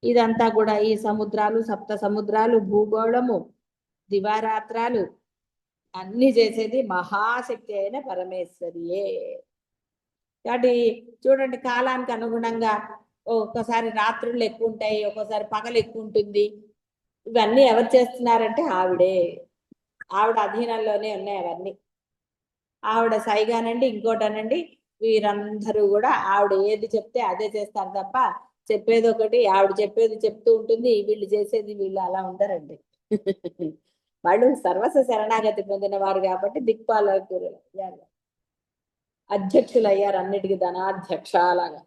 ఇదంతా కూడా ఈ సముద్రాలు, సప్త సముద్రాలు, భూగోళము, దివారాత్రాలు అన్ని చేసేది మహాశక్తి అయిన పరమేశ్వరియే. కాబట్టి చూడండి, కాలానికి అనుగుణంగా ఒక్కోసారి రాత్రులు ఎక్కువ ఉంటాయి, ఒక్కోసారి పగలు ఎక్కువ ఉంటుంది. ఇవన్నీ ఎవరు చేస్తున్నారంటే ఆవిడే. ఆవిడ అధీనంలోనే ఉన్నాయి అవన్నీ. ఆవిడ సైగానండి, ఇంకోటనండి, వీరందరూ కూడా ఆవిడ ఏది చెప్తే అదే చేస్తారు తప్ప చెప్పేది ఒకటి, ఆవిడ చెప్పేది చెప్తూ ఉంటుంది, వీళ్ళు చేసేది వీళ్ళు అలా ఉంటారండి. వాళ్ళు సర్వస్వ శరణాగతి పొందిన వారు కాబట్టి దిక్పాలకులు అయ్యారు, అధ్యక్షులు అయ్యారు, అన్నిటికీ ధనాధ్యక్ష లాగా.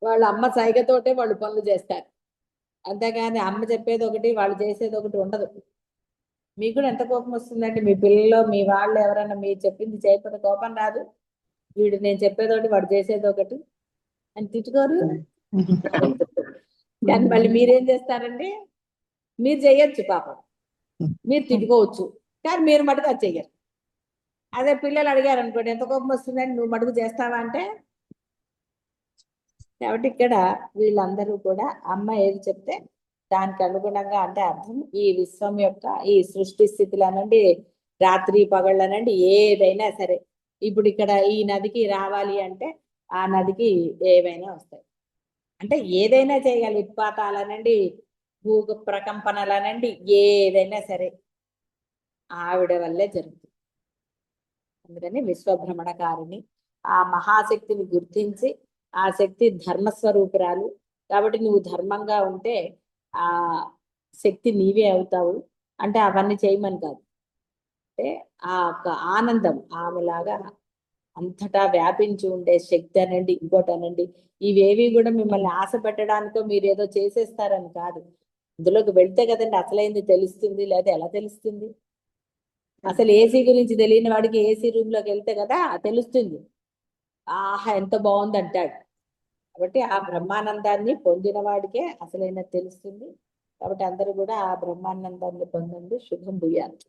వాళ్ళ అమ్మ సైగతోటే వాళ్ళు పనులు చేస్తారు, అంతేగాని అమ్మ చెప్పేది ఒకటి వాళ్ళు చేసేది ఒకటి ఉండదు. మీకు కూడా ఎంత కోపం వస్తుందండి, మీ పిల్లలు మీ వాళ్ళు ఎవరైనా మీరు చెప్పింది చేయకపోతే కోపం రాదు? వీడు నేను చెప్పేది ఒకటి వాడు చేసేది ఒకటి అని తిట్టుకోరు? కానీ మళ్ళీ మీరేం చేస్తారండి, మీరు చెయ్యొచ్చు పాపం, మీరు తిట్టుకోవచ్చు, కానీ మీరు మటుకు అది చెయ్యరు. అదే పిల్లలు అడిగారు అనుకోండి, ఎంత కోపం వస్తుందండి, నువ్వు మటుకు చేస్తావా అంటే. కాబట్టి ఇక్కడ వీళ్ళందరూ కూడా అమ్మ ఏది చెప్తే దానికి అనుగుణంగా, అంటే అర్థం ఈ విశ్వం యొక్క ఈ సృష్టి స్థితిలో అనండి, రాత్రి పగళ్ళనండి, ఏదైనా సరే. ఇప్పుడు ఇక్కడ ఈ నదికి రావాలి అంటే ఆ నదికి ఏవైనా వస్తాయి. అంటే ఏదైనా చేయగలి, ఉత్పాతాలనండి, భూ ప్రకంపనలనండి, ఏదైనా సరే ఆవిడ వల్లే జరుగుతుంది. అందుకని విశ్వభ్రమణకారిణి ఆ మహాశక్తిని గుర్తించి, ఆ శక్తి ధర్మస్వరూపురాలు కాబట్టి నువ్వు ధర్మంగా ఉంటే ఆ శక్తి నీవే అవుతావు. అంటే అవన్నీ చేయమని కాదు, అంటే ఆ యొక్క ఆనందం ఆమెలాగా అంతటా వ్యాపించి ఉండే శక్తి అనండి, ఇంకోటి అనండి, ఇవేవి కూడా మిమ్మల్ని ఆశ పెట్టడానికో మీరు ఏదో చేసేస్తారని కాదు. ఇందులోకి వెళ్తే కదండి అసలైంది తెలుస్తుంది, లేదా ఎలా తెలుస్తుంది? అసలు ఏసీ గురించి తెలియని వాడికి ఏసీ రూమ్ లోకి వెళ్తే కదా తెలుస్తుంది, ఆహా ఎంత బాగుంది అంటాడు. కాబట్టి ఆ బ్రహ్మానందాన్ని పొందిన వాడికే అసలైన తెలుస్తుంది. కాబట్టి అందరూ కూడా ఆ బ్రహ్మానందాన్ని పొందండి. శుభం భూయాత్.